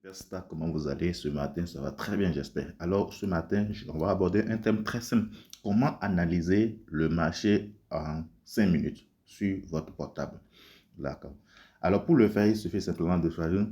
Resta, comment vous allez ce matin? Ça va très bien, j'espère. Alors, ce matin, on va aborder un thème très simple. Comment analyser le marché en 5 minutes sur votre portable? D'accord. Alors, pour le faire, il suffit simplement de choisir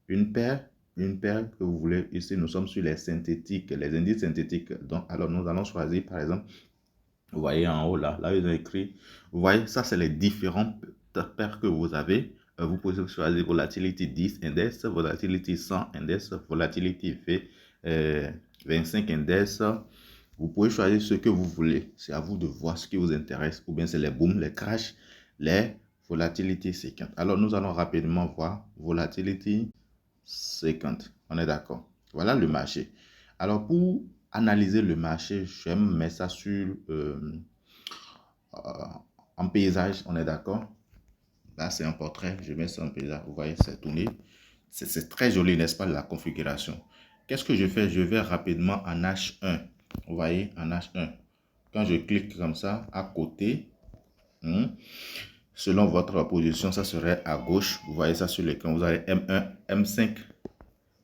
une paire, une paire que vous voulez. Ici, nous sommes sur les synthétiques, les indices synthétiques. Donc, alors, nous allons choisir, par exemple, vous voyez en haut là, là ils ont écrit, vous voyez, ça c'est les différentes paires que vous avez. Vous pouvez choisir volatility 10 index, volatility 100 index, volatility V 25 index. Vous pouvez choisir ce que vous voulez. C'est à vous de voir ce qui vous intéresse. Ou bien c'est les booms, les crash, les volatility 50. Alors nous allons rapidement voir volatility 50. On est d'accord. Voilà le marché. Alors pour analyser le marché, j'aime mettre ça sur euh, en paysage, on est d'accord. Là, c'est un portrait, je mets ça en paysage. Vous voyez, c'est tourné. C'est très joli, n'est-ce pas, la configuration. Qu'est-ce que je fais? Je vais rapidement en H1. Vous voyez, en H1. Quand je clique comme ça, à côté, selon votre position, ça serait à gauche. Vous voyez ça sur l'écran. Vous avez M1, M5.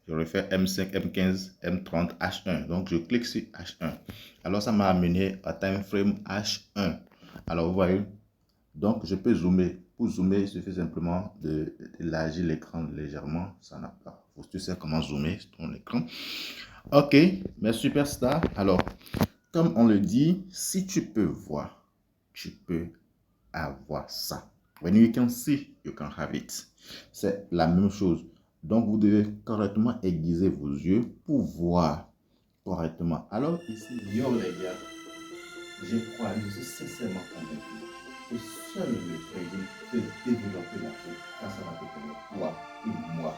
Je refais M5, M15, M30, H1. Donc, je clique sur H1. Alors, ça m'a amené à time frame H1. Alors, vous voyez, donc je peux zoomer. Pour zoomer, il suffit simplement d'élargir l'écran légèrement. Ça n'a pas. Tu sais comment zoomer sur ton écran. Ok, mes superstars. Alors, comme on le dit, si tu peux voir, tu peux avoir ça. When you can see, you can have it. C'est la même chose. Donc, vous devez correctement aiguiser vos yeux pour voir correctement. Alors, ici, yo les gars, je crois, je suis sincèrement convaincu que seul le trading peut développer l'Afrique quand ça va te permettre, toi et moi,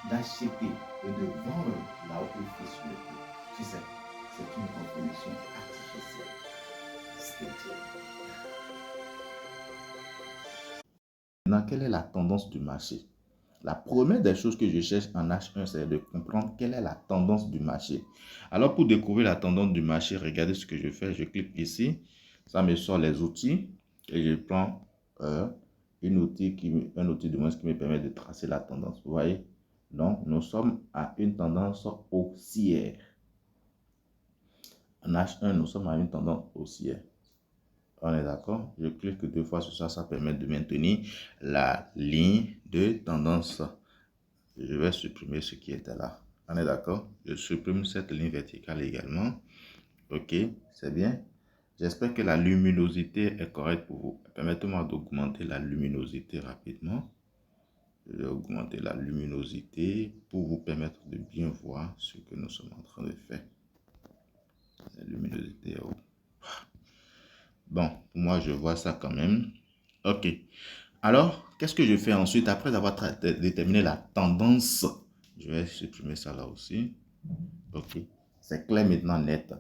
d'acheter et de vendre là où il fait sur le prix. Tu sais, c'est une contribution artificielle. Maintenant, quelle est la tendance du marché? La première des choses que je cherche en H1, c'est de comprendre quelle est la tendance du marché. Alors, pour découvrir la tendance du marché, regardez ce que je fais. Je clique ici, ça me sort les outils et je prends un outil de moins qui me permet de tracer la tendance. Vous voyez? Donc, nous sommes à une tendance haussière. En H1, nous sommes à une tendance haussière. On est d'accord? Je clique deux fois sur ça, ça permet de maintenir la ligne de tendance. Je vais supprimer ce qui était là. On est d'accord? Je supprime cette ligne verticale également. Ok, c'est bien. J'espère que la luminosité est correcte pour vous. Permettez-moi d'augmenter la luminosité rapidement. Je vais augmenter la luminosité pour vous permettre de bien voir ce que nous sommes en train de faire. La luminosité est haut. Bon, pour moi, je vois ça quand même. Ok. Alors, qu'est-ce que je fais ensuite après avoir déterminé la tendance? Je vais supprimer ça là aussi. Ok. C'est clair maintenant, net.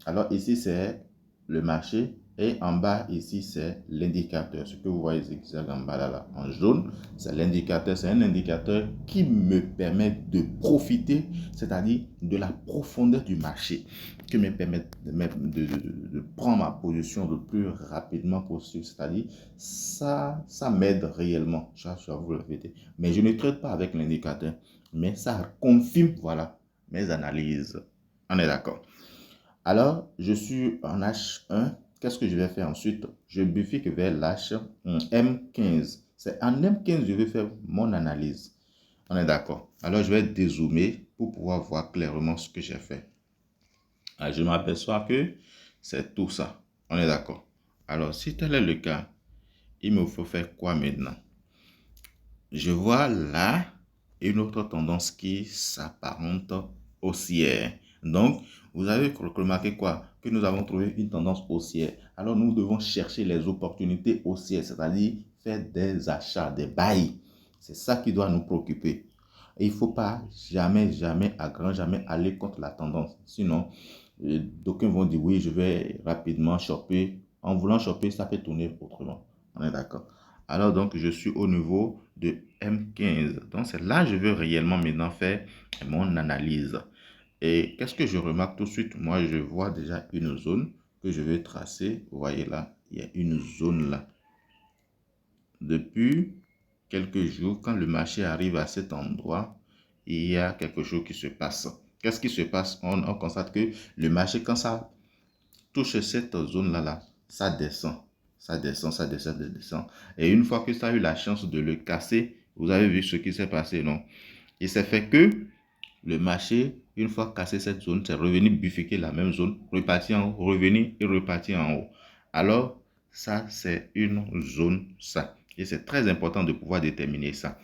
Alors, ici, c'est le marché. Et en bas, ici, c'est l'indicateur. Ce que vous voyez zigzag en bas là, en jaune, c'est l'indicateur. C'est un indicateur qui me permet de profiter, c'est-à-dire de la profondeur du marché, qui me permet de prendre ma position le plus rapidement possible. C'est-à-dire, ça m'aide réellement. Ça, vous le vérité. Mais je ne traite pas avec l'indicateur. Mais ça confirme, voilà, mes analyses. On est d'accord. Alors, je suis en H1. Qu'est-ce que je vais faire ensuite? Je bifurque vers l'H M15. C'est en M15 que je vais faire mon analyse. On est d'accord. Alors, je vais dézoomer pour pouvoir voir clairement ce que j'ai fait. Alors, je m'aperçois que c'est tout ça. On est d'accord. Alors, si tel est le cas, il me faut faire quoi maintenant? Je vois là une autre tendance qui s'apparente haussière. Donc, vous avez remarqué quoi? Que nous avons trouvé une tendance haussière. Alors, nous devons chercher les opportunités haussières, c'est-à-dire faire des achats, des bails. C'est ça qui doit nous préoccuper. Et il ne faut pas jamais, jamais, à grand jamais aller contre la tendance. Sinon, d'aucuns vont dire oui, je vais rapidement choper. En voulant choper, ça peut tourner autrement. On est d'accord. Alors donc, je suis au niveau de M15. Donc, c'est là que je veux réellement maintenant faire mon analyse. Et qu'est-ce que je remarque tout de suite? Moi, je vois déjà une zone que je vais tracer. Vous voyez là, il y a une zone là. Depuis quelques jours, quand le marché arrive à cet endroit, il y a quelque chose qui se passe. Qu'est-ce qui se passe? On constate que le marché, quand ça touche cette zone-là, ça descend. Ça descend, ça descend, ça descend. Et une fois que ça a eu la chance de le casser, vous avez vu ce qui s'est passé, non? Il s'est fait que le marché, une fois cassé cette zone, c'est revenu bifurquer la même zone, repartir en haut, revenir et repartir en haut. Alors, ça, c'est une zone, ça. Et c'est très important de pouvoir déterminer ça.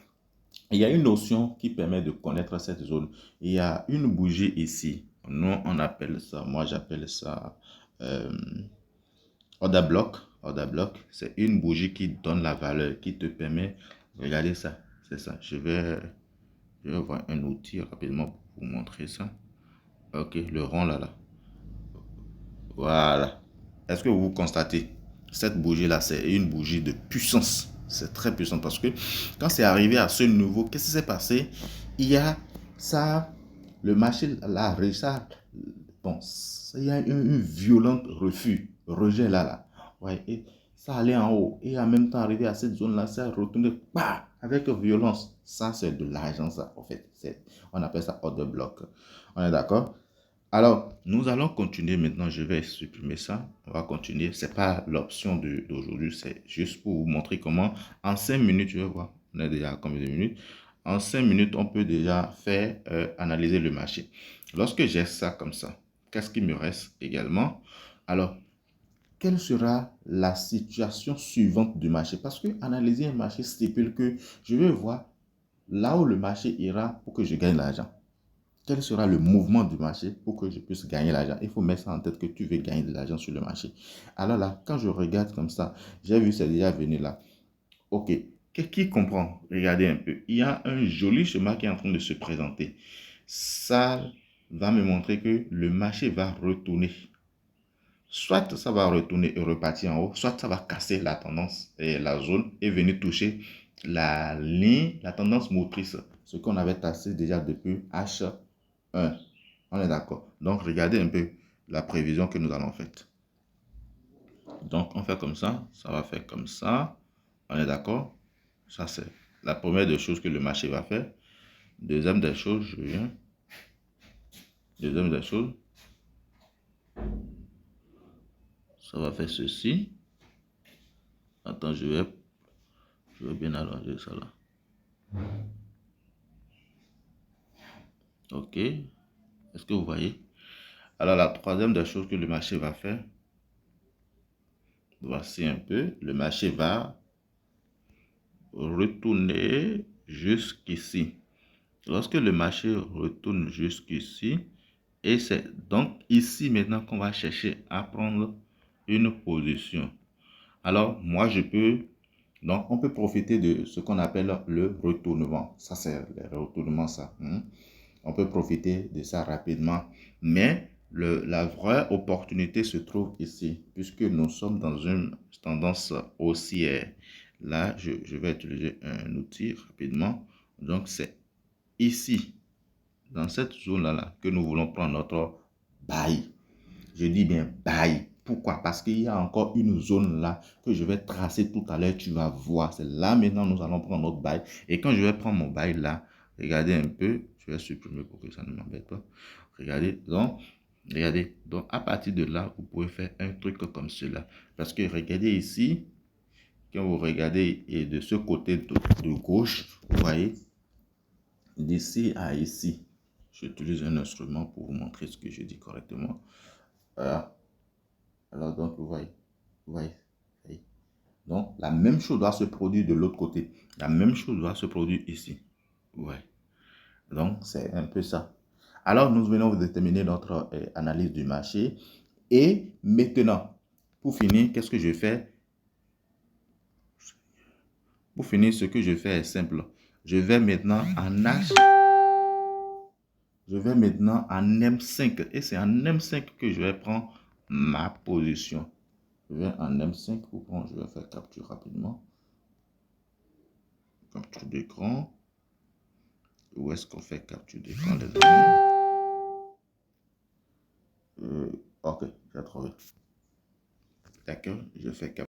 Il y a une notion qui permet de connaître cette zone. Il y a une bougie ici. Nous, on appelle ça, moi j'appelle ça order block. Order block, c'est une bougie qui donne la valeur, qui te permet, regardez ça, c'est ça. Je vais voir un outil rapidement pour vous montrer ça. Ok, le rond là. Voilà. Est-ce que vous constatez? Cette bougie-là, c'est une bougie de puissance. C'est très puissant parce que quand c'est arrivé à ce niveau, qu'est-ce qui s'est passé? Il y a ça, le marché là, ça, bon, il y a un violent rejet là. Ouais, et ça allait en haut. Et en même temps, arrivé à cette zone-là, ça retournait avec violence. Ça, c'est de l'argent, ça, en fait. On appelle ça order block. On est d'accord? Alors, nous allons continuer maintenant. Je vais supprimer ça. On va continuer. Ce n'est pas l'option d'aujourd'hui. C'est juste pour vous montrer comment, en 5 minutes, je vais voir. On est déjà à combien de minutes? En 5 minutes, on peut déjà faire analyser le marché. Lorsque j'ai ça comme ça, qu'est-ce qui me reste également? Alors, quelle sera la situation suivante du marché? Parce que analyser un marché stipule que je vais voir là où le marché ira pour que je gagne l'argent. Quel sera le mouvement du marché pour que je puisse gagner l'argent? Il faut mettre ça en tête que tu veux gagner de l'argent sur le marché. Alors là, quand je regarde comme ça, j'ai vu c'est déjà venu là. Ok, qui comprend? Regardez un peu. Il y a un joli schéma qui est en train de se présenter. Ça va me montrer que le marché va retourner. Soit ça va retourner et repartir en haut, soit ça va casser la tendance et la zone et venir toucher la ligne, la tendance motrice, ce qu'on avait tassé déjà depuis H1. On est d'accord. Donc, regardez un peu la prévision que nous allons faire. Donc, on fait comme ça va faire comme ça. On est d'accord? Ça, c'est la première des choses que le marché va faire. Deuxième des choses, je viens. Deuxième des choses, ça va faire ceci. Attends, je vais bien allonger ça là. Ok. Est-ce que vous voyez? Alors, la troisième des choses que le marché va faire, voici un peu, le marché va retourner jusqu'ici. Lorsque le marché retourne jusqu'ici, et c'est donc ici maintenant qu'on va chercher à prendre une position. Alors, moi, donc on peut profiter de ce qu'on appelle le retournement. Ça, c'est le retournement, ça. On peut profiter de ça rapidement. Mais la vraie opportunité se trouve ici, puisque nous sommes dans une tendance haussière. Là, je vais utiliser un outil rapidement. Donc, c'est ici, dans cette zone-là, que nous voulons prendre notre buy. Je dis bien buy. Pourquoi? Parce qu'il y a encore une zone là que je vais tracer tout à l'heure. Tu vas voir. C'est là maintenant nous allons prendre notre buy. Et quand je vais prendre mon buy là, regardez un peu. Je vais supprimer pour que ça ne m'embête pas. Regardez. Regardez. Donc, à partir de là, vous pouvez faire un truc comme cela. Parce que regardez ici. Quand vous regardez et de ce côté de gauche, vous voyez, d'ici à ici, j'utilise un instrument pour vous montrer ce que je dis correctement. Voilà. Alors, donc, vous voyez. Donc, la même chose doit se produire de l'autre côté. La même chose doit se produire ici. Ouais. Donc, c'est un peu ça. Alors, nous venons de déterminer notre analyse du marché. Et maintenant, pour finir, qu'est-ce que je fais? Pour finir, ce que je fais est simple. Je vais maintenant en H. Je vais maintenant en M5. Et c'est en M5 que je vais prendre ma position. Je vais en M5 pour prendre. Je vais faire capture rapidement. Capture d'écran. Où est-ce qu'on fait capture d'écran, les amis? Ok, j'ai trouvé. D'accord, je fais capture.